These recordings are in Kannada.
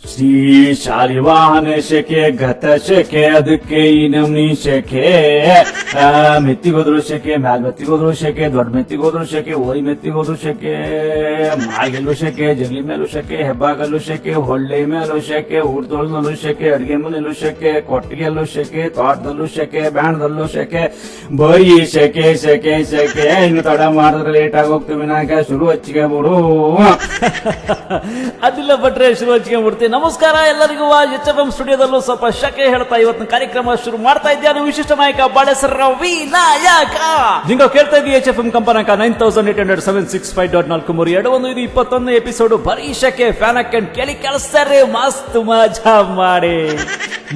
ಶ್ರೀ ಶಾಲಿವಾಹನ ಶಕೆ ಗತ ಶಕೆ ಅದಕ್ಕೆ ಈ ನಮ್ನಿ ಶಕೆ ಮೆತ್ತಿಗೋದ್ರು ಶಕೆ ಮ್ಯಾಲ್ ಮೆತ್ತಿಗೋದ್ರು ಶಕೆ ದೊಡ್ಡ ಮೆತ್ತಿಗೋದ್ರು ಶಕೆ ಓರಿ ಮೆತ್ತಿಗೋದ್ರು ಶಕೆ ಮಾಗೆಲ್ಲೂ ಶಕೆ ಜಗಲಿ ಮೇಲೂ ಶಕೆ ಹೆಬ್ಬಾಗಲ್ಲೂ ಶಕೆ ಹೊಳ್ಳೆ ಮೇಲೂ ಶಕೆ ಊಟದೊಳದಲ್ಲೂ ಶಕೆ ಅಡಿಗೆ ಮನೆಯಲ್ಲೂ ಶಕೆ ಕೊಟ್ಟಿಗೆಲ್ಲೂ ಶಕೆ ತೋಟದಲ್ಲೂ ಶಕೆ ಬ್ಯಾಂಡದಲ್ಲೂ ಶಕೆ ಬರೀ ಶಕೆ ಶಕೆ ಶಕೆ ಇನ್ನು ತಡ ಮಾಡಿದ್ರೆ ಲೇಟ್ ಆಗೋಗ್ತೀವಿ ನಾಗ ಶುರು ಹಚ್ಚಿಗೆ ಬಿಡು ಅದಿಲ್ಲ ಭಟ್ರೆ ಶುರು ಹಚ್ಚಿಗೆ ಬಿಡ್ತೀವಿ. ನಮಸ್ಕಾರ ಎಲ್ಲರಿಗೂ. HFM ಸ್ಟುಡಿಯೋದಲ್ಲೂ ಸ್ವಲ್ಪ ಶಕೆ ಹೇಳ್ತಾ ಇವತ್ತಿನ ಕಾರ್ಯಕ್ರಮ ಶುರು ಮಾಡ್ತಾ ಇದ್ದಾರೆ. ವಿಶಿಷ್ಟ ನಾಯಕ ಬಾಳೆಸರ ವಿನಾಯಕ. ನೀವು ಕೇಳ್ತಾ ಇದ್ದೀವಿ HFM ಕಂಪನಾಂಕ 98787654 ಇದು 21ನೇ ಎಪಿಸೋಡ್. ಬರೀ ಶಕೆ ಫ್ಯಾನ್ ಹಾಕೊಂಡು ಕೇಳಿ ಕೇಳಿಸ್ತಾರೆ, ಮಸ್ತ್ ಮಜಾ ಮಾಡಿ.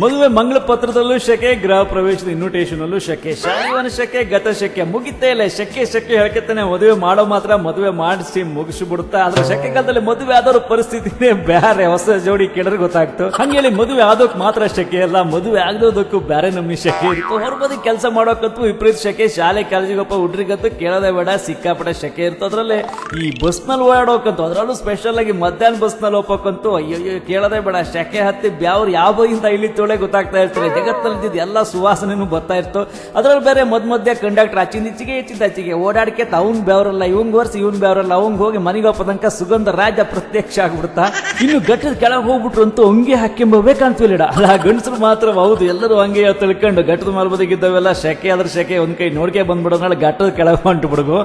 ಮದುವೆ ಮಂಗಳ ಪತ್ರದಲ್ಲೂ ಶಕೆ, ಗೃಹ ಪ್ರವೇಶದ ಇನ್ವಿಟೇಷನ್ ಅಲ್ಲೂ ಶಕೆ, ಶಾಲಿವನ ಶಕೆ ಗತ ಶಕೆ ಮುಗಿತೇ ಇಲ್ಲ. ಶಕೆ ಶಕೆ ಹೇಳ್ಕತಾನೆ ಮದುವೆ ಮಾಡೋ ಮಾತ್ರ ಮದುವೆ ಮಾಡಿಸಿ ಮುಗಿಸಿ ಬಿಡುತ್ತಾ. ಆದ್ರೆ ಶಕೆ ಕಾಲದಲ್ಲಿ ಮದುವೆ ಆದವ್ರ ಪರಿಸ್ಥಿತಿನೇ ಬೇರೆ. ಹೊಸ ಜೋಡಿ ಕೇಳಿದ್ರೆ ಗೊತ್ತಾಗ್ತು. ಹಂಗೇಳಿ ಮದುವೆ ಆದೋಕ್ ಮಾತ್ರ ಶಕೆ ಅಲ್ಲ, ಮದುವೆ ಆಗದೋದಕ್ಕೂ ಬೇರೆ ನಮ್ನಿ ಶಕೆ ಇತ್ತು. ಹೊರಬದಿ ಕೆಲಸ ಮಾಡೋಕಂತೂ ವಿಪರೀತ ಶಕೆ. ಶಾಲೆ ಕಾಲೇಜಿಗಪ್ಪ ಹುಡ್ರಿಗಂತೂ ಕೇಳೋದೇ ಬೇಡ, ಸಿಕ್ಕಾಪಟ್ಟೆ ಶಕೆ ಇತ್ತು. ಅದ್ರಲ್ಲಿ ಈ ಬಸ್ ನಲ್ಲಿ ಓಡಾಡೋಕಂತೂ, ಅದ್ರಲ್ಲೂ ಸ್ಪೆಷಲ್ ಆಗಿ ಮಧ್ಯಾಹ್ನ ಬಸ್ ನಲ್ಲಿ ಹೋಗ್ಬೇಕಂತೂ ಅಯ್ಯೋ ಕೇಳೋದೇ ಬೇಡ. ಶಕೆ ಹತ್ತಿ ಬ್ಯಾವ್ರು ಯಾವ ಬೈಯಿಂದ ಇಲ್ಲಿ ತೊಳೆ ಗೊತ್ತಾಗ್ತಾ ಇರ್ತಾರೆ. ಜಗತ್ತಲ್ಲಿ ಎಲ್ಲ ಸುವಾಸನೆನೂ ಬರ್ತಾ ಇತ್ತು. ಅದ್ರಲ್ಲಿ ಬೇರೆ ಮಧ್ಯ ಕಂಡಕ್ಟರ್ ಅಚ್ಚಿಂದಿಚ್ಚಿಗೆ ಹೆಚ್ಚಿಂದಾಚಿಗೆ ಓಡಾಡಿಕೆ ಅವ್ನ್ ಬ್ಯಾವ್ರಲ್ಲ ಇವಂಗ್ ವರ್ಷ ಇವನ್ ಬ್ಯಾವ್ರಲ್ಲ ಅವಂಗ್ ಹೋಗಿ ಮನೆಗೆ ಹೋಗೋದಂಕ ಸುಗಂಧ ರಾಜ ಪ್ರತ್ಯಕ್ಷ ಆಗ್ಬಿಡ್ತಾ. ಇನ್ನು ಗಟ್ಟದ ಕೆಳಗೆ ಹೋಗ್ಬಿಟ್ರು ಅಂತೂ ಹಂಗೆ ಹಾಕ್ಯಂಬವೇ ಕಾಣ್ತಿಲ್ಲ. ಅಲ್ಲ ಗಂಡಸರು ಮಾತ್ರ ಹೌದು, ಎಲ್ಲರೂ ಹಂಗೆ ತಿಳ್ಕೊಂಡು ಗಟ್ಟದ ಮಾಲ್ಬದಿಗಿದ್ದವೆಲ್ಲ ಶಕೆ ಆದ್ರೆ ಶಕೆ ಒಂದ್ ಕೈ ನೋಡ್ಕೆ ಬಂದ್ಬಿಡೋದ್ನಾಳ ಗಟ್ಟದ ಕೆಳಗೆ ಹೊಂಟು ಬಿಡುಗು.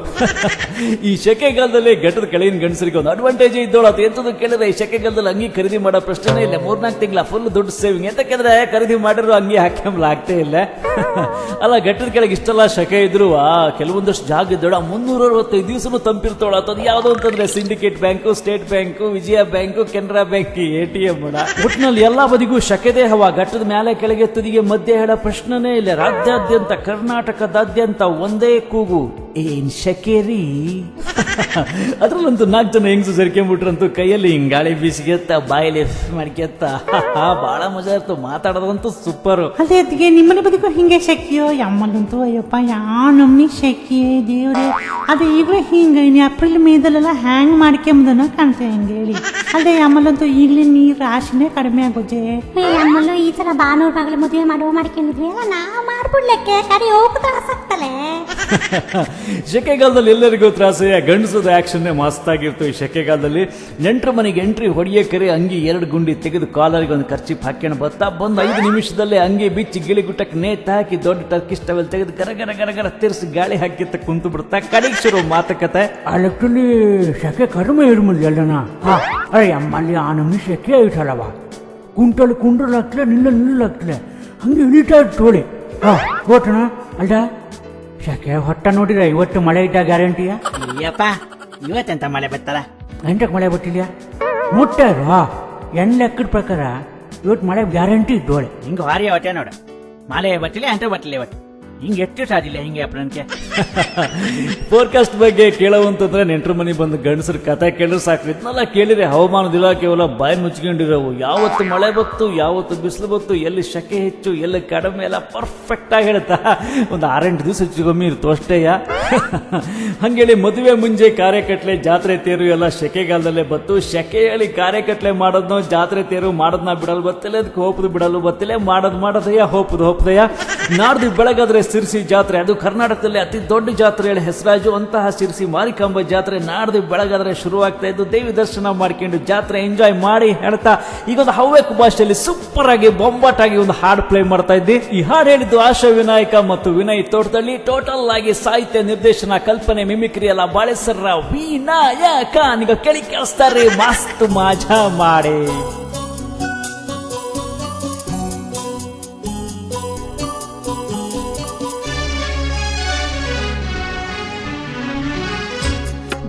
ಈ ಶೆಕೆಗಾಲದಲ್ಲಿ ಗಟ್ಟದ ಕೆಳಗಿನ ಗಂಡಸರಿಗೆ ಒಂದು ಅಡ್ವಾಂಟೇಜ್ ಇದ್ದೋಳು. ಅದು ಎಂತದ್ದು ಕೇಳಿದ್ರೆ ಈ ಶೆಕೆಗಾಲದಲ್ಲಿ ಅಂಗಿ ಖರೀದಿ ಮಾಡೋ ಪ್ರಶ್ನೆ ಇಲ್ಲ. 3-4 ತಿಂಗಳ ಫುಲ್ ದುಡ್ಡು ಸೇವಿಂಗ್. ಎಂತಕ್ಕೆಂದ್ರೆ ಖರೀದಿ ಮಾಡಿದ್ರು ಅಂಗಿ ಹಾಕ್ಯಂಬ್ಲಾಗ್ತೇ ಇಲ್ಲ. ಅಲ್ಲ ಗಟ್ಟದ ಕೆಳಗೆ ಇಷ್ಟೆಲ್ಲ ಶಕೆ ಇದ್ರು ಕೆಲವೊಂದಷ್ಟು ಜಾಗ ಇದ್ದೋಳ 365 ದಿವಸನೂ ತಂಪಿರ್ತೋಳ. ಅದು ಯಾವ್ದು ಅಂತಂದ್ರೆ ಸಿಂಡಿಕೇಟ್ ಬ್ಯಾಂಕು, ಸ್ಟೇಟ್ ಬ್ಯಾಂಕು, ವಿಜಯ ಬ್ಯಾಂಕು, ಕೆನರಾ ಬ್ಯಾಂಕ್, ATM. ಒಟ್ಟಿನಲ್ಲಿ ಎಲ್ಲಾ ಬದಿಗೂ ಶಕೆದೇ ಹವಾ. ಘಟ್ಟದ ಮೇಲೆ ಕೆಳಗೆ ತುದಿಗೆ ಮಧ್ಯೆ ಹೇಳೋ ಪ್ರಶ್ನೆನೇ ಇಲ್ಲ. ರಾಜ್ಯಾದ್ಯಂತ ಕರ್ನಾಟಕದಾದ್ಯಂತ ಒಂದೇ ಕೂಗು, ಏನ್ ಶಕೆರಿ. ಅದ್ರಲ್ಲಂತೂ 4 ಜನ ಹೆಂಗ್ಸು ಸೇರ್ಕೊಂಡ್ಬಿಟ್ರಂತೂ ಕೈಯಲ್ಲಿ ಹಿಂಗ್ ಗಾಳಿ ಬೀಸಿಗೆತ್ತ ಬಾಯಲ್ಲಿ ಮಾಡ್ಕೆತ್ತ ಬಹಳ ಮಜಾ ಇರ್ತು. ಮಾತಾಡೋದಂತೂ ಸೂಪರ್. ಅದೇ ಅತ್ತಿಗೆ ನಿಮ್ಮನೆ ಬದಿಗೂ ಹಿಂಗೆ ಶೆಕಿಯೋ ಯಮ್ಮಲ್ಲಂತೂ ಅಯ್ಯಪ್ಪ ಯಾ ನಮ್ನಿ ಶೆಕಿ ದೇವ್ರೆ. ಅದೇ ಈಗಲೇ ಹಿಂಗ ಏಪ್ರಿಲ್ ಮೇದಲ್ಲೆಲ್ಲ ಹ್ಯಾಂಗ್ ಮಾಡ್ಕೊಂಬುದನ್ನ ಕಾಣ್ತೇವೆ ಹೆಂಗೆ ಹೇಳಿ. ಅದೇ ಅಮ್ಮಲ್ಲಂತೂ ಈಗಲೇ ನೀರ್ ರಾಶಿನೇ ಕಡಿಮೆ ಆಗೋಜೆ. ಅಮ್ಮಲ್ಲೂ ಈ ಸಲ ಬಾನೂರ್ ಮಗಳ ಮದುವೆ ಮಾಡ್ಕೊಂಡಿದ್ವಿ ಅಲ್ಲ, ನಾವು ಮಾಡ್ಬಿಡ್ಲಿಕ್ಕೆ ಕಡೆ ಹೋಗ್ತಾ ಆಸಕ್ತಲೆ. ಶೆಕೆಗಾಲದಲ್ಲಿ ಎಲ್ಲರಿಗೂ ತ್ರಾಸೆ. ಗಂಡಸದ ಆಕ್ಷನ್ ಮಸ್ತ್ ಆಗಿರ್ತು. ಈ ಶೆಕೆಗಾಲದಲ್ಲಿ ನೆಂಟ್ರ ಮನೆಗೆ ಎಂಟ್ರಿ ಹೊಡಿಯಕರೆ ಅಂಗಿ 2 ಗುಂಡಿ ತೆಗೆದು ಕಾಲರಿಗೆ ಒಂದು ಖರ್ಚಿಪ್ ಹಾಕ್ಯಣ ಬತ್ತಾ ಬಂದು 5 ನಿಮಿಷದಲ್ಲೇ ಅಂಗಿ ಬಿಚ್ಚಿ ಗಿಳಿಗುಟ್ಟಕ್ಕೆ ನೇತ್ ಹಾಕಿ ದೊಡ್ಡ ಟರ್ಕಿಶ್ ಟವೆಲ್ ತೆಗೆದು ಗರಗರ ಗರಗರ ತಿರ್ಸಿ ಗಾಳಿ ಹಾಕಿತ್ತ ಕುಂತು ಬಿಡ್ತಾ. ಕಡೆಗೆ ಶುರು ಮಾತುಕತೆ. ಆಕ್ಚುಲಿ ಶೆಕೆ ಕಡಿಮೆ ಇರ್ಮಲ್ ಎಲ್ಲನ ಅರೆ ಅಮ್ಮಲ್ಲಿ ಆ ನಮ್ನಿ ಶೆಕೆ ಐತಲ್ಲವ, ಕುಂಟಲಾಗ್ತಲೆ ನಿಲ್ಲಾಗ್ತಲೆ ಹಂಗೆ ಇಳಿತಾ ಇಟ್ಟೋಳಿ ಓಟಣ ಅಲ್ದ. ಶೆಕೆ ಹೊಟ್ಟ ನೋಡಿದ್ರೆ ಇವತ್ತು ಮಳೆ ಇಟ್ಟ ಗ್ಯಾರಂಟಿಯ? ಅಯ್ಯಪ್ಪ ಇವತ್ತೆಂತ ಮಳೆ ಬರ್ತಲ್ಲ? ಗಂಟಕ್ಕೆ ಮಳೆ ಬಟ್ಟಿಲ್ಯಾ? ಮುಟ್ಟಾರು ಎನ್ ಲೆಕ್ಕದ ಪ್ರಕಾರ ಇವತ್ತು ಮಳೆ ಗ್ಯಾರಂಟಿ ಇದ್ದೋಳೆ. ಹಿಂಗ ವಾರಿ ಹೊಟ್ಟೆ ನೋಡ, ಮಳೆ ಬಟ್ಟಿಲ್ಲ ಅಂತ ಬಟ್ಟಿಲ್ಲ ಇವತ್ತು. ಹಿಂಗೆ ಎಷ್ಟು ಸಾಧಿಲ್ಲ ಹಿಂಗೆ ಅಪ್ಪನಕ್ಕೆ. ಫೋರ್ಕಾಸ್ಟ್ ಬಗ್ಗೆ ಕೇಳವಂತಂದ್ರೆ ನೆಂಟ್ರ ಮನೆ ಬಂದು ಗಂಡಸರ ಕಥೆ ಕೇಳಿದ್ರೆ ಸಾಕು. ಇದನ್ನೆಲ್ಲ ಕೇಳಿದ್ರೆ ಹವಾಮಾನದ ಇಲಾಖೆವಲ್ಲ ಬಾಯಿ ಮುಚ್ಕೊಂಡಿರೋವು. ಯಾವತ್ತು ಮಳೆ ಬತ್ತು, ಯಾವತ್ತು ಬಿಸಿಲು ಬತ್ತು, ಎಲ್ಲಿ ಶಕೆ ಹೆಚ್ಚು, ಎಲ್ಲಿ ಕಡಿಮೆ, ಎಲ್ಲ ಪರ್ಫೆಕ್ಟ್ ಆಗಿ ಹೇಳ್ತಾ. ಒಂದು 6-8 ದಿವಸ ಹೆಚ್ಚುಗೊಮ್ಮೆ ಇರ್ತು ಅಷ್ಟೇಯ. ಹಂಗೇಳಿ ಮದುವೆ ಮುಂಜೆ ಕಾರ್ಯಕಟ್ಲೆ ಜಾತ್ರೆ ತೇರು ಎಲ್ಲ ಶೆಕೆಗಾಲದಲ್ಲೇ ಬತ್ತು. ಶೆಕೆ ಹೇಳಿ ಕಾರ್ಯಕಟ್ಲೆ ಮಾಡೋದ್ನೋ ಜಾತ್ರೆ ತೇರು ಮಾಡೋದ್ನ ಬಿಡಲು ಬತ್ತಿಲ್ಲ, ಅದಕ್ಕೆ ಹೋಪದು ಬಿಡಲು ಬತ್ತಿಲ್ಲ. ಮಾಡೋದಯ್ಯ ಹೋಪದಯ್ಯ. ನಾಡ್ದು ಬೆಳಗಾದ್ರೆ ಸಿರ್ಸಿ ಜಾತ್ರೆ, ಅದು ಕರ್ನಾಟಕದಲ್ಲಿ ಅತಿ ದೊಡ್ಡ ಜಾತ್ರೆ ಹೇಳಿ ಹೆಸರಾಜು. ಅಂತಹ ಸಿರ್ಸಿ ಮಾರಿಕಾಂಬ ಜಾತ್ರೆ ನಾಡ್ದು ಬೆಳಗಾದ್ರೆ ಶುರುವಾಗ್ತಾ ಇದ್ದು. ದೇವಿ ದರ್ಶನ ಮಾಡ್ಕೊಂಡು ಜಾತ್ರೆ ಎಂಜಾಯ್ ಮಾಡಿ ಹೇಳ್ತಾ ಈಗ ಒಂದು ಹವ್ಯಕ ಭಾಷೆಯಲ್ಲಿ ಸೂಪರ್ ಆಗಿ ಬೊಂಬಾಟಾಗಿ ಒಂದು ಹಾಡು ಪ್ಲೇ ಮಾಡ್ತಾ ಇದ್ದಿ. ಈ ಹಾಡು ಹೇಳಿದ್ದು ಆಶಾ ವಿನಾಯಕ ಮತ್ತು ವಿನಯ್ ತೋಟದಲ್ಲಿ. ಟೋಟಲ್ ಆಗಿ ಸಾಹಿತ್ಯ, ನಿರ್ದೇಶನ, ಕಲ್ಪನೆ, ಮಿಮಿಕ್ರಿ ಎಲ್ಲ ಬಾಳೆಸರ ವಿನಾಯಕ. ಈಗ ಕೇಳಿ ಕೇಳಿಸ್ತಾರ್ರಿ, ಮಸ್ತ್ ಮಜಾ ಮಾಡಿ.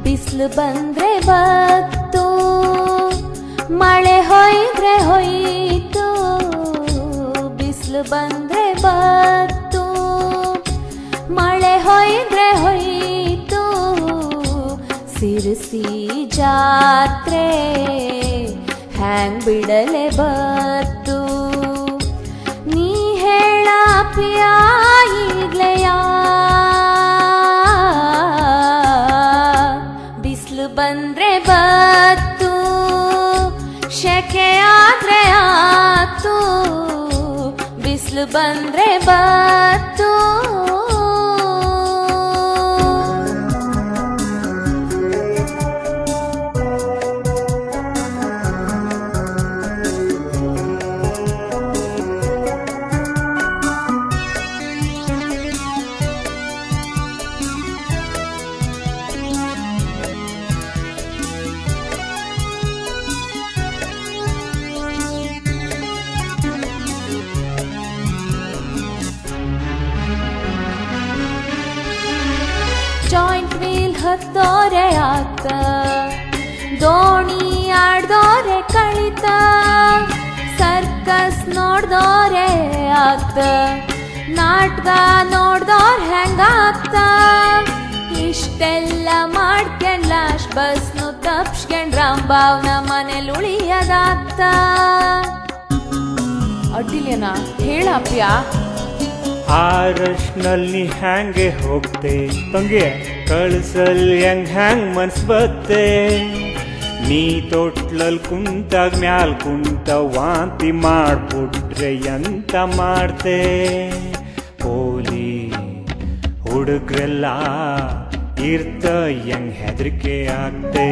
ಬಿಸಿಲು ಬಂದ್ರೆ ಬತ್ತು, ಮಳೆ ಹೊಯ್ದ್ರೆ ಹೋಯ್ತು. ಬಿಸಿಲು ಬಂದ್ರೆ ಬತ್ತು, ಮಳೆ ಹೊಯ್ದ್ರೆ ಹೋಯ್ತು. ಸಿರ್ಸಿ ಜಾತ್ರೆ ಹ್ಯಾಂಗ್ ಬಿಡಲೆ ಬತ್ತು. ನೀ ಹೇಳ ಪಿಯ ಈಗ್ಲೆಯ ಬಂದ್ರೆ ಬತ್ತು, ಶೆಕೆಯ ಆದ್ರೆ ಆತು, ಬಿಸಿಲು ಬಂದ್ರೆ ಬತ್ತು. ಜಾಯಿಂಟ್ ವೀಲ್ ಹತ್ತೋರೆ ಆತ, ದೋಣಿ ಆಡ್ದೋರೆ ಕಳಿತ, ಸರ್ಕಸ್ ನೋಡ್ದೋರೆ ಆತ, ನಾಟಕ ನೋಡ್ದೋರ್ ಹೆಂಗಾತ. ಇಷ್ಟೆಲ್ಲ ಮಾಡ್ಕೊಂಡ್ ಲಾಸ್ಟ್ ಬಸ್ನು ತಪ್ಸ್ಕೊಂಡ್ ರಾಂಬಾವ್ನ ಮನೇಲಿ ಉಳಿಯದಾತ. ಅಡ್ಡಿಲೇನಾ ಹೇಳಪ್ಪ್ಯ. ಆ ರಶ್ನಲ್ಲಿ ಹ್ಯಾಂಗೆ ಹೋಗ್ತೆ ತಂಗೆ, ಕಳ್ಸಲ್ ಹ್ಯಾಂಗ್ ಮನ್ಸ್ ಬತ್ತೆ. ನೀ ತೊಟ್ಲಲ್ ಕುಂತಾಗ ಮ್ಯಾಲ್ ಕುಂತ ವಾಂತಿ ಮಾಡ್ಬಿಟ್ರೆ ಎಂತ ಮಾಡ್ತೆ. ಪೋಲಿ ಹುಡುಗ್ರೆಲ್ಲ ಇರ್ತ ಹೆದರಿಕೆ ಆಗ್ತೆ.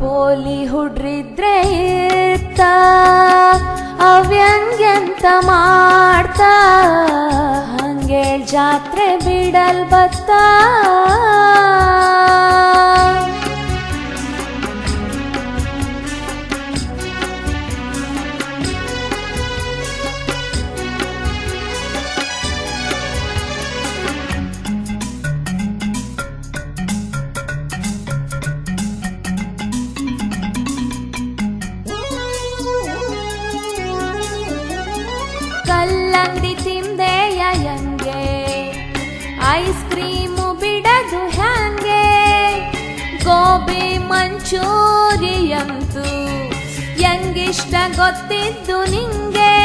ಪೋಲಿ ಹುಡ್ರಿದ್ರೆ ಇರ್ತ, ಅವ್ಯಂಗ್ಯಂತ ಮಾಡ್ತ, ಹಂಗೇಳ್ ಜಾತ್ರೆ ಬಿಡಲ್ ಬತ್ತ. ಕಲ್ಲಂಗಡಿ ತಿಂದೆಯ ಯಂಗೆ, ಐಸ್ ಕ್ರೀಮು ಬಿಡದು ಹ್ಯಾಂಗೆ, ಗೋಬಿ ಮಂಚೂರಿಯಂತೂ ಯಂಗಿಷ್ಟ ಗೊತ್ತಿದ್ದು ನಿಂಗೆ.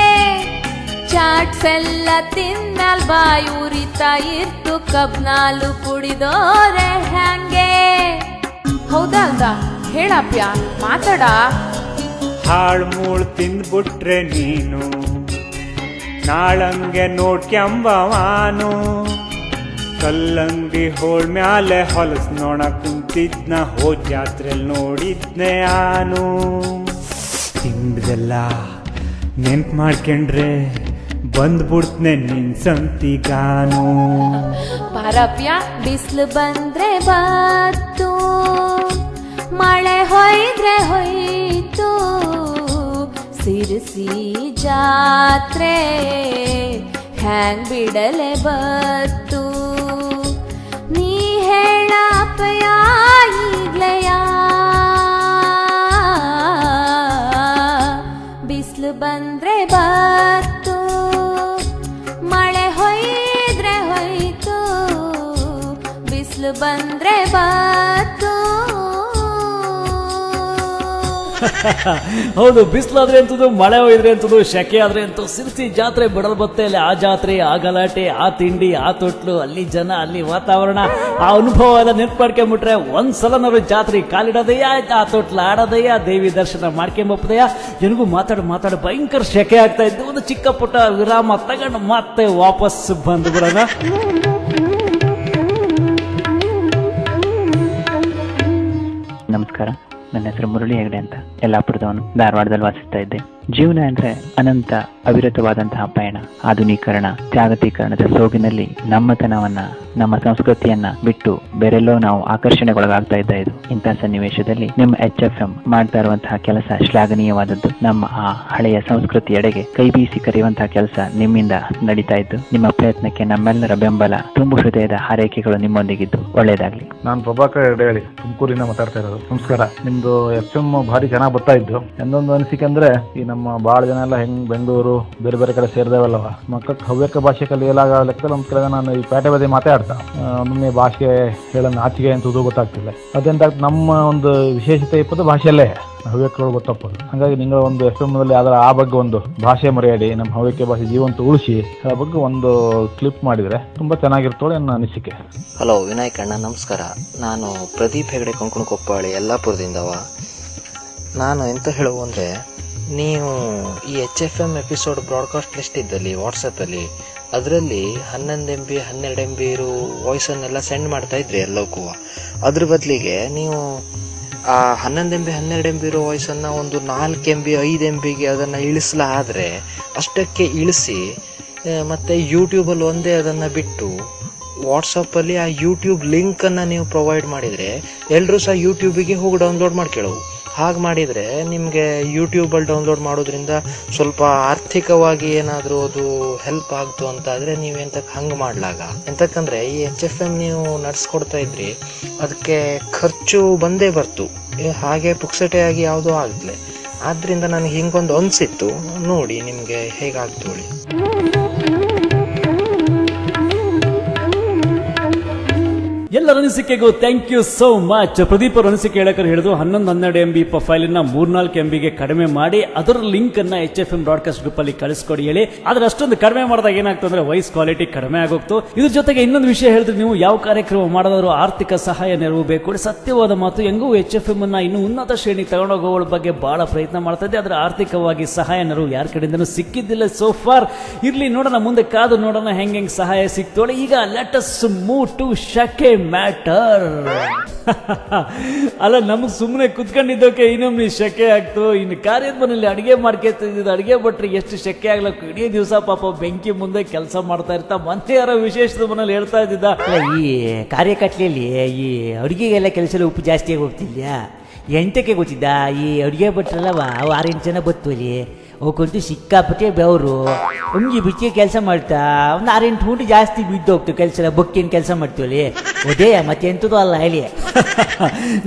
ಚಾಟ್ಸ್ ಎಲ್ಲ ತಿನ್ನಲ್ ಬಾಯಿ ಉರಿತಾ ಇರ್ತು, ಕಬ್ನಾಲು ಕುಡಿದೋರೆ ಹ್ಯಾಂಗೆ. ಹೌದಾ ಅಲ್ದ ಹೇಳಪ್ಪ್ಯ, ಮಾತಾಡ. ಹಾಳ್ ಮೂಳ್ ತಿಂದ್ಬಿಟ್ರೆ ನೀನು ನಾಳಂಗೆ ನೋಡ್ಕ್ಯಂಬವಾನು. ಕಲ್ಲಂಗಡಿ ಹೋಳ್ ಮ್ಯಾಲೆ ಹೊಲಸ್ ನೋಡ ಕುಂತಿದ್ನ, ಹೋದ್ ಜಾತ್ರೆಲ್ ನೋಡಿದ್ನೆ ಆನು. ತಿಂಡ್ದೆಲ್ಲ ನೆನ್ಪ್ ಮಾಡ್ಕೊಂಡ್ರೆ ಬಂದ್ಬಿಡ್ತ್ನೆ ನಿನ್ ಸಂತಿಗಾನು. ಬಾರಪ್ಯ, ಬಿಸಿಲು ಬಂದ್ರೆ ಬತ್ತು, ಮಳೆ ಹೊಯ್ದ್ರೆ ಹೊಯ್ತು, ಸಿರಿಸಿ ಜಾತ್ರೆ ಹ್ಯಾಂಗ್ ಬಿಡಲೆ ಬತ್ತು. ನೀ ಹೇಳಪ್ಪಯ್ಯ ಈಗ್ಲೆಯ, ಬಿಸಿಲು ಬಂದ್ರೆ ಬತ್ತು, ಮಳೆ ಹೊಯ್ದ್ರೆ ಹೊಯ್ತು, ಬಿಸಿಲು ಬಂದ್ರೆ ಬತ್ತು. ಹೌದು, ಬಿಸಿಲಾದ್ರೆ ಅಂತದ್ದು, ಮಳೆ ಹೋಯ್ದ್ರೆ ಅಂತದ್ದು, ಶೆಕೆ ಆದ್ರೆ ಅಂತೂ ಸಿರ್ಸಿ ಜಾತ್ರೆ ಬಿಡಲ್ ಬತ್ತೆ. ಅಲ್ಲಿ ಆ ಜಾತ್ರೆ, ಆ ಗಲಾಟೆ, ಆ ತಿಂಡಿ, ಆ ತೊಟ್ಲು, ಅಲ್ಲಿ ಜನ, ಅಲ್ಲಿ ವಾತಾವರಣ, ಆ ಅನುಭವ ಎಲ್ಲ ನೆನ್ಪು ಮಾಡ್ಕೊಂಬಿಟ್ರೆ ಒಂದ್ಸಲ ನಾವು ಜಾತ್ರೆ ಕಾಲಿಡೋದಯ್ಯ, ಆ ತೊಟ್ಲು ಆಡೋದಯ್ಯ, ದೇವಿ ದರ್ಶನ ಮಾಡ್ಕೊಂಬಪ್ಪದಯ್ಯ. ಜನಗೂ ಮಾತಾಡಿ ಭಯಂಕರ ಶೆಕೆ ಆಗ್ತಾ ಇದ್ದು, ಒಂದು ಚಿಕ್ಕ ಪುಟ್ಟ ವಿರಾಮ ತಗೊಂಡು ಮತ್ತೆ ವಾಪಸ್ ಬಂದು ಬಿಡೋಣ. ನಮಸ್ಕಾರ, ನನ್ನ ಹೆಸರು ಮುರಳಿ ಹೆಗಡೆ ಅಂತ. ಯಲ್ಲಾಪುರದವನು, ಧಾರವಾಡದಲ್ಲಿ ವಾಸಿಸ್ತಾ ಇದ್ದೆ. ಜೀವನ ಅಂದ್ರೆ ಅನಂತ ಅವಿರತವಾದಂತಹ ಪಯಣ. ಆಧುನೀಕರಣ, ಜಾಗತೀಕರಣದ ಸೋಗಿನಲ್ಲಿ ನಮ್ಮತನವನ್ನ, ನಮ್ಮ ಸಂಸ್ಕೃತಿಯನ್ನ ಬಿಟ್ಟು ಬೇರೆಲ್ಲೋ ನಾವು ಆಕರ್ಷಣೆಗೊಳಗಾಗ್ತಾ ಇದ್ದ ಇದು. ಇಂತಹ ಸನ್ನಿವೇಶದಲ್ಲಿ ನಿಮ್ಮ HFM ಮಾಡ್ತಾ ಇರುವಂತಹ ಕೆಲಸ ಶ್ಲಾಘನೀಯವಾದದ್ದು. ನಮ್ಮ ಆ ಹಳೆಯ ಸಂಸ್ಕೃತಿಯೆಡೆಗೆ ಕೈ ಬೀಸಿ ಕರೆಯುವಂತಹ ಕೆಲಸ ನಿಮ್ಮಿಂದ ನಡೀತಾ ಇದ್ದು, ನಿಮ್ಮ ಪ್ರಯತ್ನಕ್ಕೆ ನಮ್ಮೆಲ್ಲರ ಬೆಂಬಲ, ತುಂಬು ಹೃದಯದ ಹಾರೈಕೆಗಳು ನಿಮ್ಮೊಂದಿಗಿದ್ದು. ಒಳ್ಳೇದಾಗ್ಲಿ. ನಾನು ಪ್ರಭಾಕರ್ ಹೆಗಡೆ ಹೇಳಿ, ತುಮಕೂರಿಂದ ಮಾತಾಡ್ತಾ ಇರೋದು. ನಮಸ್ಕಾರ. ನಿಮ್ದು FM ಭಾರಿ ಚೆನ್ನಾಗಿ ಬರ್ತಾ ಇದ್ದು. ಎಂದೊಂದು ಅನಿಸಿಕೆ ಅಂದ್ರೆ, ಈ ನಮ್ಮ ಭಾಳ ಜನ ಎಲ್ಲ ಹೆಂಗ್ ಬೆಂಗಳೂರು ಬೇರೆ ಬೇರೆ ಕಡೆ ಸೇರಿದೇವಲ್ಲವ, ಮಕ್ಕಳ ಹವ್ಯಕ ಭಾಷೆ ಕಲಿಯಲಾಗ ಲೆಕ್ಕದಲ್ಲಿ ಒಂದು ಕಡೆ ನಾನು ಈ ಪೇಟೆ ಬದಿ ಮಾತಾಡ್ತಾ ಒಮ್ಮೆ ಭಾಷೆ ಹೇಳೋಣ ಆಚೆಗೆ ಅಂತದ್ದು ಗೊತ್ತಾಗ್ತಿಲ್ಲ. ಅದೆಂತ ನಮ್ಮ ಒಂದು ವಿಶೇಷತೆ ಇಪ್ಪತ್ತು ಭಾಷೆಯಲ್ಲೇ ಹವ್ಯಕಗಳು ಗೊತ್ತಪ್ಪದು. ಹಾಗಾಗಿ നിങ്ങൾ ಒಂದು FM ನಲ್ಲಿ ಅದರ ಆ ಬಗ್ಗೆ ಒಂದು ಭಾಷೆ ಮರೆಯಾಡಿ ನಮ್ಮ ಹವ್ಯಕ ಭಾಷೆ ಜೀವಂತ ಉಳಿಸಿ ಆ ಬಗ್ಗೆ ಒಂದು ಕ್ಲಿಪ್ ಮಾಡಿದ್ರೆ ತುಂಬಾ ಚೆನ್ನಾಗಿರ್ತೋಳೆ ನನ್ನ ಅನಿಸಿಕೆ. ಹಲೋ ವಿನಾಯಕ್ ಅಣ್ಣ, ನಮಸ್ಕಾರ. ನಾನು ಪ್ರದೀಪ್ ಹೆಗಡೆ ಕೊಂಕಣಕೊಪ್ಪಾಳಿ, ಯಲ್ಲಾಪುರದಿಂದವ. ನಾನು ಎಂತ ಹೇಳುವ ಅಂದರೆ, ನೀವು ಈ HFM ಎಪಿಸೋಡ್ ಬ್ರಾಡ್ಕಾಸ್ಟ್ ಲಿಸ್ಟ್ ಇದ್ದಲ್ಲಿ ವಾಟ್ಸಪ್ಪಲ್ಲಿ ಅದರಲ್ಲಿ 11 MB 12 MB ಇರೋ ವಾಯ್ಸನ್ನೆಲ್ಲ ಸೆಂಡ್ ಮಾಡ್ತಾ ಇದ್ರಿ ಎಲ್ಲಕ್ಕೂ. ಅದ್ರ ಬದಲಿಗೆ ನೀವು ಆ 11 MB 12 MB ಇರೋ ವಾಯ್ಸನ್ನು ಒಂದು 4 MB 5 MBಗೆ ಅದನ್ನು ಇಳಿಸಲಾದರೆ ಅಷ್ಟಕ್ಕೆ ಇಳಿಸಿ ಮತ್ತು ಯೂಟ್ಯೂಬಲ್ಲಿ ಒಂದೇ ಅದನ್ನು ಬಿಟ್ಟು ವಾಟ್ಸಪ್ಪಲ್ಲಿ ಆ ಯೂಟ್ಯೂಬ್ ಲಿಂಕನ್ನು ನೀವು ಪ್ರೊವೈಡ್ ಮಾಡಿದರೆ ಎಲ್ಲರೂ ಸಹ ಯೂಟ್ಯೂಬಿಗೆ ಹೋಗಿ ಡೌನ್ಲೋಡ್ ಮಾಡ್ಕೊಳ್ಳವು. ಹಾಗೆ ಮಾಡಿದರೆ ನಿಮಗೆ ಯೂಟ್ಯೂಬಲ್ಲಿ ಡೌನ್ಲೋಡ್ ಮಾಡೋದ್ರಿಂದ ಸ್ವಲ್ಪ ಆರ್ಥಿಕವಾಗಿ ಏನಾದರೂ ಅದು ಹೆಲ್ಪ್ ಆಗ್ತು ಅಂತ ಆದರೆ ನೀವು ಎಂತಕ್ಕೆ ಹಂಗೆ ಮಾಡಲಾಗ. ಎಂತಕ್ಕಂದರೆ ಈ HFM ನೀವು ನಡೆಸ್ಕೊಡ್ತಾ ಇದ್ರಿ, ಅದಕ್ಕೆ ಖರ್ಚು ಬಂದೇ ಬರ್ತು, ಹಾಗೆ ಪುಕ್ಸಟೆಯಾಗಿ ಯಾವುದೋ ಆಗಲಿ. ಆದ್ದರಿಂದ ನನಗೆ ಹಿಂಗೊಂದು ಅನಿಸಿತ್ತು, ನೋಡಿ ನಿಮಗೆ ಹೇಗಾಗ್ತೋಳಿ. ಎಲ್ಲರ ಅನಿಸಿಕೆಗೂ thank you so much. Pradeep ಅವ್ರ ಅನಿಸಿಕೆ ಹೇಳಕರು ಹೇಳಿದ್ರು 11-12 MB ಫೈಲ್ ನ 3-4 MBಗೆ ಕಡಿಮೆ ಮಾಡಿ ಅದರ ಲಿಂಕ್ ಅನ್ನ HFM ಬ್ರಾಡ್ಕಾಸ್ಟ್ ಗ್ರೂಪ್ ಅಲ್ಲಿ ಕಳಿಸ್ಕೊಡಿ ಹೇಳಿ. ಆದ್ರೆ ಅಷ್ಟೊಂದು ಕಡಿಮೆ ಮಾಡಿದಾಗ ಏನಾಗ್ತದೆ ಅಂದ್ರೆ ವಾಯ್ಸ್ ಕ್ವಾಲಿಟಿ ಕಡಿಮೆ ಆಗೋಗ್ತು. ಇದ್ರ ಜೊತೆಗೆ ಇನ್ನೊಂದು ವಿಷಯ ಹೇಳಿದ್ರೆ, ನೀವು ಯಾವ ಕಾರ್ಯಕ್ರಮ ಮಾಡೋದಾದ್ರು ಆರ್ಥಿಕ ಸಹಾಯ ನೆರವು ಬೇಕು. ಸತ್ಯವಾದ ಮಾತು, ಹೆಂಗೂ HFM ಅನ್ನ ಇನ್ನು ಉನ್ನತ ಶ್ರೇಣಿ ತಗೊಂಡೋಗೋಳ ಬಗ್ಗೆ ಬಹಳ ಪ್ರಯತ್ನ ಮಾಡ್ತಾ ಇದ್ದೆ. ಆದ್ರೆ ಆರ್ಥಿಕವಾಗಿ ಸಹಾಯ ನೆರವು ಯಾರ ಕಡೆಯಿಂದನೂ ಸಿಕ್ಕಿದ್ದಿಲ್ಲ ಸೋ ಫಾರ್. ಇರ್ಲಿ, ನೋಡೋಣ ಮುಂದೆ ಕಾದು ನೋಡೋಣ ಹೆಂಗ್ ಸಹಾಯ ಸಿಕ್ತೋಳೆ. ಈಗ ಲೆಟ್ ಅಸ್ ಮೂವ್ ಟು ಶಕೆ ಮ್ಯಾಟರ್. ಅಲ್ಲ, ನಮಗ್ ಸುಮ್ಮನೆ ಕುತ್ಕೊಂಡಿದ್ದೋಕೆ ಇನ್ನೊಮ್ಮೆ ಶೆಕೆ ಆಗ್ತು. ಇನ್ನು ಕಾರ್ಯದ ಮನೇಲಿ ಅಡಿಗೆ ಮಾಡ್ಕೊತಿದ್ದು ಅಡಿಗೆ ಭಟ್ರಿ ಎಷ್ಟು ಶೆಕೆ ಆಗ್ಲಕ್ಕ, ಇಡೀ ದಿವಸ ಪಾಪ ಬೆಂಕಿ ಮುಂದೆ ಕೆಲಸ ಮಾಡ್ತಾ ಇರ್ತಾ ಮತ್ತೆ ಯಾರೋ ವಿಶೇಷದ ಮನೇಲಿ ಹೇಳ್ತಾ ಇದ್ದಿದ್ದ, ಈ ಕಾರ್ಯಕಟ್ಲೆಯಲ್ಲಿ ಈ ಅಡುಗೆಗೆಲ್ಲ ಕೆಲಸ ಉಪ್ಪು ಜಾಸ್ತಿ ಆಗಿ ಹೋಗ್ತಿಲ್ಲ. ಎಂಟಕ್ಕೆ ಗೊತ್ತಿದ್ದ, ಈ ಅಡುಗೆ ಭಟ್ರಲ್ಲವ ಅವು 6-8 ಜನ ಬತ್ತುವಲ್ಲಿ ಅವಕ್ಕಂತೂ ಸಿಕ್ಕಾಪಟ್ಟೆ ಬೆವರು ಒಂಗಿ ಬಿಚ್ಚಿ ಕೆಲಸ ಮಾಡ್ತಾ ಒಂದು 6-8 ಗಂಟೆ ಜಾಸ್ತಿ ಬಿದ್ದು ಹೋಗ್ತು ಕೆಲಸ. ಬೊಕ್ಕಿನ ಕೆಲಸ ಮಾಡ್ತೀವಲ್ಲಿ ಅದೇ ಮತ್ತೆ ಎಂಥದ್ದು ಅಲ್ಲ ಹೇಳಿ.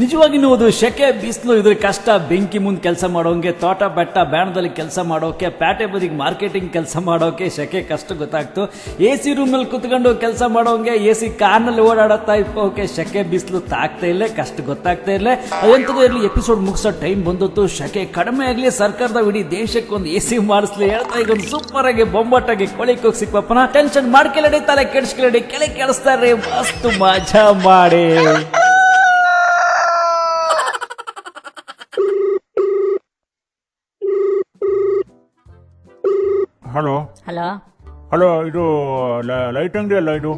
ನಿಜವಾಗಿ ನೋದು ಶೆಕೆ ಬಿಸಿಲು ಇದ್ರ ಕಷ್ಟ. ಬೆಂಕಿ ಮುಂದೆ ಕೆಲಸ ಮಾಡೋಂಗೆ, ತೋಟ ಬೆಟ್ಟ ಬ್ಯಾಣದಲ್ಲಿ ಕೆಲಸ ಮಾಡೋಕೆ, ಪ್ಯಾಟೆ ಬದಿಗೆ ಮಾರ್ಕೆಟಿಂಗ್ ಕೆಲಸ ಮಾಡೋಕೆ ಶೆಕೆ ಕಷ್ಟ ಗೊತ್ತಾಗ್ತು. AC ರೂಮಲ್ಲಿ ಕುತ್ಕೊಂಡು ಕೆಲಸ ಮಾಡೋಂಗೆ, AC ಕಾರ್ನಲ್ಲಿ ಓಡಾಡುತ್ತಾ ಇಪ್ಪೋಕೆ ಶೆಕೆ ಬಿಸಿಲು ತಾಗ್ತಾ ಇಲ್ಲ, ಕಷ್ಟ ಗೊತ್ತಾಗ್ತಾ ಇಲ್ಲ. ಅದೆಂತದ್ದು ಇರಲಿ, ಎಪಿಸೋಡ್ ಮುಗಿಸೋ ಟೈಮ್ ಬಂದದ್ದು. ಶೆಕೆ ಕಡಿಮೆ ಆಗಲಿ, ಸರ್ಕಾರದ ಇಡೀ ದೇಶಕ್ಕೆ ಒಂದು AC ಮಾಡಿಸ್ಲಿ ಹೇಳ್ತಾ ಈಗ ಒಂದು ಸೂಪರ್ ಆಗಿ ಬೊಂಬಾಟಾಗಿ ಕೊಳಿಕ್ ಹೋಗಿ ಸಿಕ್ವಪ್ಪನ. ಟೆನ್ಷನ್ ಮಾಡ್ಕೊಳ್ಳಿ, ತಲೆ ಕೆಡಿಸ್ಕೊಳ್ಳಿ, ಕೆಳ ಕೆಡಿಸ್ತಾರೆ, ಮಸ್ತ್ ಮಜಾ ಮಾಡಿ. ಹಲೋ ಹಲೋ ಹಲೋ, ಇದು ಲೈಟ್ ಅಂಗಡಿ ಅಲ್ಲ ಇದು?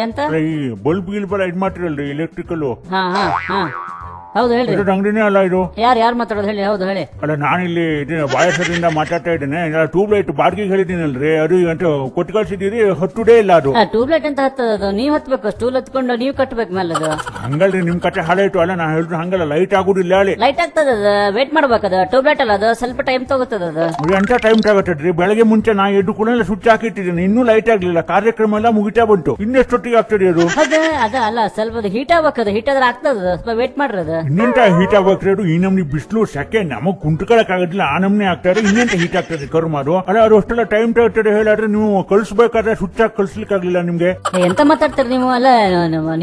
ಎಂತ ಈ ಬಲ್ಬ್ ಗಿಲ್ಬ್ ಇದು ಮಾಡ್ತಿರಲ್ರಿ, ಎಲೆಕ್ಟ್ರಿಕಲ್ ಹಾ ಹಾ ಹಾ ಹೌದು ಹೇಳ್ರಿ. ಅಂಗಡಿನೇ ಅಲ್ಲ ಇದು? ಯಾರು ಮಾತಾಡೋದು ಹೇಳಿ. ಹೌದು ಹೇಳಿ. ಅಲ್ಲ, ನಾನಿಲ್ಲಿ ಬಾಯಸದಿಂದ ಮಾತಾಡ್ತಾ ಇದ್ದೇನೆ. ಟ್ಯೂಬ್ ಲೈಟ್ ಬಾಡಿಗೆಗೆ ಹೇಳಿದ್ದೀನಲ್ರಿ, ಅದು ಅಂತ ಕೊಟ್ಟು ಕಳ್ಸಿದ್ದೀರಿ, ಹತ್ತುಡೇ ಇಲ್ಲ ಅದು. ಟ್ಯೂಬ್ ಲೈಟ್ ಅಂತ ಹತ್ತದ ನೀವು ಹತ್ಬೇಕು, ಸ್ಟೂಲ್ ಹತ್ಕೊಂಡು ನೀವು ಕಟ್ಬೇಕು ಮೇಲೆ. ಅದು ಹಂಗಲ್ರಿ, ನಿಮ್ ಕಟ್ಟೆ ಹಾಳಾಯ್ತು. ಅಲ್ಲ, ನಾ ಹೇಳಿದ್ರು ಹಂಗಲ್ಲ, ಲೈಟ್ ಆಗುದಿಲ್ಲ ಹೇಳಿ. ಲೈಟ್ ಆಗ್ತದ, ವೇಟ್ ಮಾಡ್ಬೇಕದ. ಟ್ಯೂಬ್ ಲೈಟ್ ಅಲ್ಲ ಅದು, ಸ್ವಲ್ಪ ಟೈಮ್ ತಗೋತದ. ಅದು ಎಂತ ಟೈಮ್ ತಗತ್ತದ್ರಿ? ಬೆಳಗ್ಗೆ ಮುಂಚೆ ನಾ ಎದ್ದು ಕೂಡ ಸ್ವಿಚ್ ಹಾಕಿಟ್ಟಿದ್ದೀನಿ, ಇನ್ನೂ ಲೈಟ್ ಆಗ್ಲಿಲ್ಲ. ಕಾರ್ಯಕ್ರಮ ಎಲ್ಲ ಮುಗಿತಾ ಬಂತು, ಇನ್ನೆಷ್ಟೊತ್ತಿಗೆ ಆಗ್ತದೆ ಅದು? ಅದ ಅಲ್ಲ, ಸ್ವಲ್ಪ ಹೀಟ್ ಆಗ್ಬೇಕದ. ಹೀಟ್ ಆದ್ರೆ ಆಗ್ತದ, ಸ್ವಲ್ಪ ವೇಟ್ ಮಾಡ್ರಿ. ಅದು ಇನ್ನೆಂತ ಹೀಟ್ ಆಗ್ಬೇಕ್ರಿ? ಅದು ಈ ನಮ್ನಿ ಬಿಸಿಲು ಸೆಕೆ ನಮಗ್ ಕುಂಟ್ಕೊಳಕ್ ಆಗೋದಿಲ್ಲ, ಆ ನಮ್ನೆ ಆಗ್ತಾರೆ. ಇನ್ನೆಂತ ಹೀಟ್ ಆಗ್ತದೆ ಕರ್ಮಾರು? ಅಲ್ಲ, ಅದು ಅಷ್ಟೆಲ್ಲ ಟೈಮ್ ತಗೋತದೆ ಹೇಳಿದ್ರೆ ನೀವು ಕಳ್ಸ್ಬೇಕಾದ್ರೆ ಸ್ವಿಚ್ ಹಾಕಿ ಕಳ್ಸ್ಲಿಕ್ಕೆ ಆಗ್ಲಿಲ್ಲ ನಿಮ್ಗೆ? ಎಂತ ಮಾತಾಡ್ತೀರಿ ನೀವು? ಅಲ್ಲ,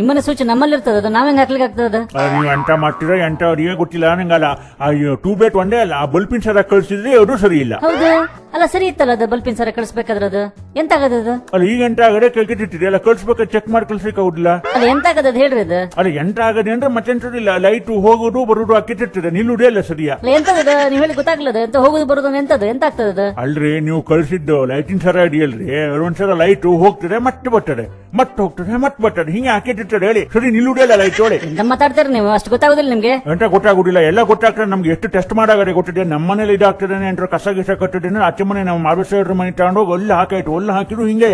ನಿಮ್ಮನೆ ಸ್ವಿಚ್ ನಮ್ಮಲ್ಲಿ ಇರ್ತದ, ಅದು ನಾವ್ ಹೆಂಗ್ ಹಾಕ್ಲಿಕ್ಕೆ ಆಗ್ತದ? ನೀವು ಎಂತ ಮಾಡ್ತೀರಾ ಎಂತ ಅವ್ರಿಗೆ ಗೊತ್ತಿಲ್ಲ ನಂಗಲ್ಲ. ಆ ಟ್ಯೂಬ್ ಲೈಟ್ ಒಂದೇ ಅಲ್ಲ, ಆ ಬಲ್ಪಿನ ಸರ ಕಳ್ಸಿದ್ರೆ ಅದು ಸರಿ ಇಲ್ಲ. ಹೌದು ಅಲ್ಲ, ಸರಿ ಇತ್ತಲ್ಲ ಅದು ಬಲ್ಪಿನ ಸರ ಕಳಿಸ್ಬೇಕಾದ್ರೆ. ಅದು ಎಂತ ಆಗದ? ಅಲ್ಲ, ಈಗ ಎಂತ ಆಗದೆ ಕೇಳ್ಕಿಟ್ಟಿರಿ ಅಲ್ಲ, ಕಳ್ಸ್ಬೇಕಾದ್ರೆ ಚೆಕ್ ಮಾಡಿ ಕಳ್ಸ್ಲಿಕ್ಕೆ ಆಗುದಿಲ್ಲ. ಅಲ್ಲ, ಎಂತ ಆಗದ ಹೇಳ್ರಿ. ಅದು ಅಲ್ಲ, ಎಂತ ಆಗದೆ ಅಂದ್ರೆ ಮತ್ತೆಂತದಿಲ್ಲ, ಲೈಟ್ ಹೋಗೋದು ಬರುದು ಹಾಕಿಟ್ಟಿರ್ತದೆ, ನಿಲ್ಲುದೇ ಅಲ್ಲ ಸರಿಯಾ? ಎಂತದ ನೀವು ಹೇಳಿ ಗೊತ್ತಾಗ್ಲದ? ಎಂತ ಹೋಗುದು ಬರುದು ಎಂತದ್ದು ಎಂತ ಆಗ್ತದ? ಅಲ್ರಿ, ನೀವು ಕಳ್ಸಿದ್ದು ಲೈಟಿನ ಸರ ಇದೆಯಲ್ರಿ, ಒಂದ್ಸಲ ಲೈಟ್ ಹೋಗ್ತದೆ ಮತ್ತೆ ಬರ್ತದೆ, ಮತ್ತೆ ಹೋಗ್ತದೆ ಮತ್ತೆ ಬರ್ತದೆ, ಹಿಂಗೆ ಹಾಕಿಟ್ಟಿರ್ತದೆ ಹೇಳಿ. ಸರಿ ನಿಲ್ಲುದೇ ಅಲ್ಲ ಲೈಟ್ ಒಳ್ಳೆ. ಎಂತ ಮಾತಾಡ್ತಾರೆ ನೀವು? ಅಷ್ಟು ಗೊತ್ತಾಗುದಿಲ್ಲ ನಿಮ್ಗೆ? ಎಂತ ಗೊತ್ತಾಗುದಿಲ್ಲ? ಎಲ್ಲ ಗೊತ್ತಾಗ್ತದೆ ನಮ್ಗೆ. ಎಷ್ಟು ಟೆಸ್ಟ್ ಮಾಡಾಗದೆ ಗೊತ್ತಿದೆ. ನಮ್ಮ ಮನೇಲಿ ಇದಾಗ್ತದೆ ಎಂಟ್ರ ಕಸ ಗಿಸ ಕಟ್ಟಿದ್ದೇನೆ, ಆಚೆ ಮನೆ ನಾವು ಮಾರ್ಬೇಸರ ಮನೆ ತಗೊಂಡೋಗಿ ಒಳ್ಳೆ ಹಾಕಾಯ್ತು, ಒಳ್ಳೆ ಹಾಕಿದ್ರು ಹಿಂಗೆ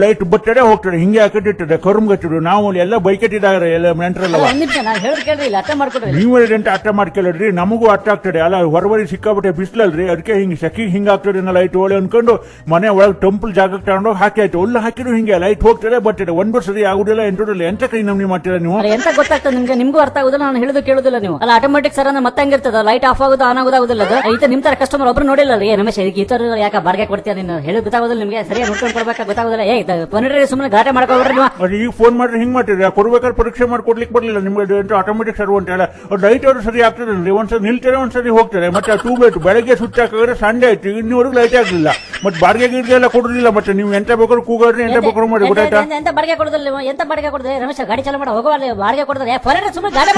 ಲೈಟ್ ಬರ್ತದೆ ಹೋಗ್ತದೆ, ಹಿಂಗೆ ಹಾಕಿಟ್ಟಿರ್ತದೆ, ಕರುಮ್ ಗಟ್ಟಿದ್ರು. ನಾವು ಎಲ್ಲ ಬೈಕೆಟ್ಟಿದ್ದಾರೆ ಎಲ್ಲ ನೆಂಟ್ರಲ್ಲ. ಒಂದ್ ನಿಮಿಷ ನಾನು ಹೇಳಿ ಕೇಳ್ರಿ, ಇಲ್ಲ ಅರ್ಥ ಮಾಡ್ಕೊಡ್ರಿ. ನೀವು ಎಂತ ಅರ್ಥ ಮಾಡ್ಕೊಳ್ಳಿ, ನಮಗೂ ಅರ್ಥ ಆಗ್ತದೆ. ಅಲ್ಲ, ಹೊರಬರಿ ಸಿಕ್ಕಾಬಿಟ್ಟೆ ಬಿಸಿಲಲ್ರಿ, ಅದಕ್ಕೆ ಹಿಂಗೆ ಸೆಕಿಗೆ ಹಿಂಗಾಗ್ತದೆ ಲೈಟ್ ಒಳ್ಳೆ ಅನ್ಕೊಂಡು ಮನೆ ಒಳಗೆ ಟೆಂಪಲ್ ಜಾಗಕ್ಕೆ ತಗೊಂಡೋಗಿ ಹಾಕಿ ಆಯ್ತು, ಒಳ್ಳೆ ಹಾಕಿದ್ರು ಹಿಂಗೆ ಲೈಟ್ ಹೋಗ್ತದೆ ಬರ್ತದೆ. ಒಂದು ಸರಿ ಆಗುದಿಲ್ಲ, ಎಂಟುದಿಲ್ಲ. ಎಂತ ಕೈ ನಮ್ನಿ ಮಾಡ್ತೀರಾ ನೀವು? ಎಂತ ಗೊತ್ತಾಗ್ತದೆ ನಿಮ್ಗೆ? ನಿಮ್ಗೂ ಅರ್ಥ ಆಗುದಿಲ್ಲ, ನಾನು ಹೇಳುದು ಕೇಳುದಿಲ್ಲ ನೀವು. ಅಲ್ಲ, ಆಟೋಮೆಟಿಕ್ ಸರ್ ಮತ್ತೆ ಹಂಗಿರ್ತದ, ಲೈಟ್ ಆಫ್ ಆಗುದು ಆನ್ ಆಗುದಿಲ್ಲ. ಅದು ಈ ನಿಮ್ ತರ ಕಸ್ಟಮರ್ ಒಬ್ರು ನೋಡಿಲ್ಲ ರೀ ರಮೇಶ್, ಈ ತರ ಹೋದ್ರೆ ಯಾಕೆ ಬಾಡಿಗೆ ಕೊಡ್ತೀಯ ನೀನು ಹೇಳಿ ಗೊತ್ತಾಗೋದಿಲ್ಲ ನಿಮ್ಗೆ ಸರಿಯಾಗಿ ನೋಡ್ಕೊಂಡು ಕೊಡ್ಬೇಕಾ ಗೊತ್ತಾಗೋದಿಲ್ಲ ಪನ್ನಿಡ್ರಿ ಸುಮ್ಮನೆ ಗಾಟೆ ಮಾಡ್ಕೊಬಿಡ್ರಿ ನೀವು ಅದು ಈಗ ಫೋನ್ ಮಾಡ್ರಿ ಹಿಂಗ್ ಮಾಡ್ತೀರಿ ಕೊಡ್ಬೇಕಾದ್ರೆ ಪರೀಕ್ಷೆ ಮಾಡಿ ಕೊಡ್ಲಿಕ್ಕೆ ಬರಲಿಲ್ಲ ನಿಮ್ಗೆ ಆಟೋಮೆಟಿಕ್ ಸರ್ವ್ ಅಂತ ಹೇಳ ಲೈಟ್ ಅವರು ಸರಿ ಆಗ್ತದೆ ಒಂದ್ಸರಿ ನಿಲ್ತಾರೆ ಒಂದ್ಸರಿ ಹೋಗ್ತಾರೆ ಮತ್ತೆ ಆ ಟ್ಯೂಬ್ ಲೈಟ್ ಬೆಳಗ್ಗೆ ಸ್ವಿಚ್ ಹಾಕಿದ್ರೆ ಸಂಡೆ ಆಯ್ತು ಇನ್ನೂವರೆಗೂ ಲೈಟ್ ಆಗಲಿಲ್ಲ ಮತ್ತೆ ಬಾಡಿಗೆ ಗಿಡ್ಗೆ ಎಲ್ಲ ಕೊಡುದಿಲ್ಲ ಮತ್ತೆ ನೀವು ಎಂತ ಬೇಕಾದ್ರೂ ಕೂಗಾಡ್ರಿ ಎಂತ ಬೇಕಾದ್ರೂ ಮಾಡಿ ಗೊತ್ತಾಯ್ತಾ ಎಂತ ಬಾಡಿಗೆ ಕೊಡೋದಿಲ್ಲ ನೀವು ಎಂತ ಬಾಡಿಗೆ ಕೊಡೋದು ರಮೇಶ್ ಗಾಡಿ ಚಾಲು ಮಾಡಿ ಹೋಗುವ ಬಾಡಿಗೆ ಕೊಡೋದ್ರೆ ಪನ್ನಿಡ್ರಿ ಸುಮ್ಮನೆ ಗಾಡಿ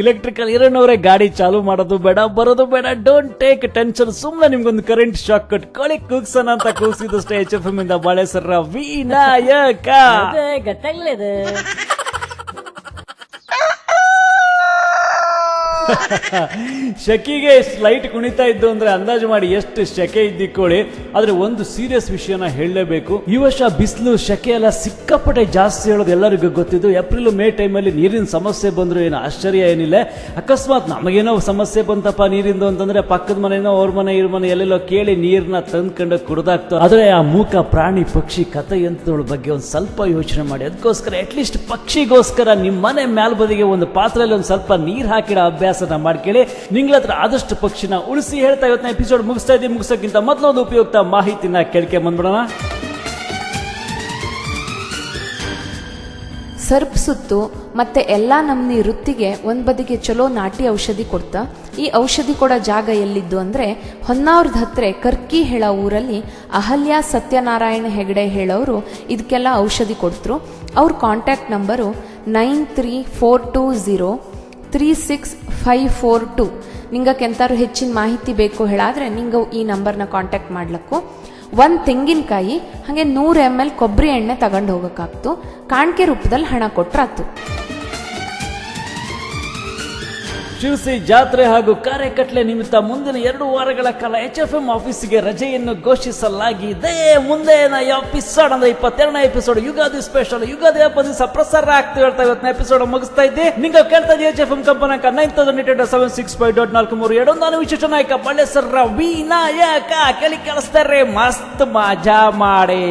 ಇಲೆಕ್ಟ್ರಿಕಲ್ ಇರೋನವರೇ ಗಾಡಿ ಚಾಲು ಮಾಡೋದು ಬೇಡ ಬರೋದು ಬೇಡ. Don't take tension. ಸುಮ್ಮನೆ ನಿಮ್ಗೊಂದು ಕರೆಂಟ್ ಶಾಕ್ ಕಟ್ಕೊಳ್ಳಿ ಕೂಗ್ಸನ ಅಂತ ಕೂಗ್ಸಿದಷ್ಟೇ HFM ಇಂದ ಬಾಳೆಸರ ವಿನಾಯಕ. ಗೊತ್ತಾಗ್ಲಿಲ್ಲ ಇದು. ಶೆಕೆಗೆ ಲೈಟ್ ಕುಣಿತಾ ಇದ್ದು ಅಂದ್ರೆ ಅಂದಾಜು ಮಾಡಿ ಎಷ್ಟು ಶೆಕೆ ಇದ್ದಿಕೊಳ್ಳಿ. ಆದ್ರೆ ಒಂದು ಸೀರಿಯಸ್ ವಿಷಯನ ಹೇಳಲೇಬೇಕು. ಈ ವರ್ಷ ಬಿಸಿಲು ಶೆಕೆ ಎಲ್ಲ ಸಿಕ್ಕಾಪಟ್ಟೆ ಜಾಸ್ತಿ ಹೇಳೋದು ಎಲ್ಲರಿಗೂ ಗೊತ್ತಿದ್ದು. ಏಪ್ರಿಲ್ ಮೇ ಟೈಮಲ್ಲಿ ನೀರಿನ ಸಮಸ್ಯೆ ಬಂದ್ರು ಏನು ಆಶ್ಚರ್ಯ ಏನಿಲ್ಲ. ಅಕಸ್ಮಾತ್ ನಮಗೇನೋ ಸಮಸ್ಯೆ ಬಂತಪ್ಪ ನೀರಿಂದು ಅಂತಂದ್ರೆ ಪಕ್ಕದ ಮನೆನೋ ಅವ್ರ ಮನೆ ಇವ್ರ ಮನೆ ಎಲ್ಲೆಲ್ಲೋ ಕೇಳಿ ನೀರ್ನ ತಂದ್ಕೊಂಡು ಕುಡ್ದಾಕ್ತು. ಆದ್ರೆ ಆ ಮೂಕ ಪ್ರಾಣಿ ಪಕ್ಷಿ ಕಥೆ ಎಂತದೊಳ ಬಗ್ಗೆ ಒಂದ್ ಸ್ವಲ್ಪ ಯೋಚನೆ ಮಾಡಿ. ಅದಕ್ಕೋಸ್ಕರ ಅಟ್ಲೀಸ್ಟ್ ಪಕ್ಷಿಗೋಸ್ಕರ ನಿಮ್ಮ ಮನೆ ಮೇಲ್ಬದಿಗೆ ಒಂದು ಪಾತ್ರೆಯಲ್ಲಿ ಒಂದ್ ಸ್ವಲ್ಪ ನೀರ್ ಹಾಕಿಡೋ ಅಭ್ಯಾಸ ಮಾಡ್ಕೊಳ್ಳಿ. ನಿಂಗಳ ಹತ್ರ ಆದಷ್ಟು ಪಕ್ಷಿನ ಉಳಿಸಿ. ಹೇಳ್ತಾ ಇವತ್ತಿನ ಎಪಿಸೋಡ್ ಮುಗಿಸ್ತಾ ಇದ್ದೀವಿ. ಮುಗಿಸೋಕ್ಕಿಂತ ಮೊದಲೊಂದು ಉಪಯುಕ್ತ ಮಾಹಿತಿನ ಕೇಳ್ಕೆ ಬಂದ್ಬಿಡೋಣ. ಸರ್ಪ್ ಸುತ್ತು ಮತ್ತೆ ಎಲ್ಲಾ ನಮ್ನಿ ವೃತ್ತಿಗೆ ಒಂದ್ ಬದಿಗೆ ಚಲೋ ನಾಟಿ ಔಷಧಿ ಕೊಡ್ತಾ. ಈ ಔಷಧಿ ಕೊಡೋ ಜಾಗ ಎಲ್ಲಿದ್ದು ಅಂದ್ರೆ ಹೊನ್ನಾವರದ ಹತ್ರ ಕರ್ಕಿ ಹೇಳೋ ಊರಲ್ಲಿ ಅಹಲ್ಯ ಸತ್ಯನಾರಾಯಣ ಹೆಗಡೆ ಹೇಳೋರು ಇದಕ್ಕೆಲ್ಲ ಔಷಧಿ ಕೊಡ್ತರು. ಅವ್ರ ಕಾಂಟ್ಯಾಕ್ಟ್ ನಂಬರು 9342036542. ನಿಂಗಕ್ಕೆ ಎಂತಾರು ಹೆಚ್ಚಿನ ಮಾಹಿತಿ ಬೇಕು ಹೇಳಾದ್ರೆ ನಿಂಗೆ ಈ ನಂಬರ್ನ ಕಾಂಟ್ಯಾಕ್ಟ್ ಮಾಡ್ಲಕ್ಕು. 1 ತೆಂಗಿನಕಾಯಿ ಹಾಗೆ 100 ml ಕೊಬ್ಬರಿ ಎಣ್ಣೆ ತಗೊಂಡು ಹೋಗಕ್ಕಾಗ್ತು. ಕಾಣಿಕೆ ರೂಪದಲ್ಲಿ ಹಣ ಕೊಟ್ರಾತು. ಶಿವಸಿ ಜಾತ್ರೆ ಹಾಗೂ ಕಾರ್ಯಕಟ್ಲೆ ನಿಮಿತ್ತ ಮುಂದಿನ 2 ವಾರಗಳ ಕಾಲ HFM ಆಫೀಸಿಗೆ ರಜೆಯನ್ನು ಘೋಷಿಸಲಾಗಿದೆ. ಮುಂದಿನ ಎಪಿಸೋಡ್ ಅಂದ್ರೆ 22ನೇ ಎಪಿಸೋಡ್ ಯುಗಾದಿ ಸ್ಪೆಷಲ್ ಯುಗಾದಿ ಹಬ್ಬ ದಿವಸ ಪ್ರಸಾರ ಆಗ್ತಾ ಹೇಳ್ತಾ ಇವತ್ತಿನ ಎಪಿಸೋಡ್ ಮುಗಿಸ್ತಾ ಇದ್ದೆ. ನಿಂಗೆ ಕೇಳ್ತಾ ಇದ್ದೀವಿ HFM ಕಂಪನಾಂಕ 98876542. ನಾನು ವಿಶೇಷ ನಾಯಕ ಬಾಳೆಸರ ವಿನಾಯಕ. ಕೇಳಿಸ್ತಾರೆ ಮಸ್ತ್ ಮಜಾ ಮಾಡಿ.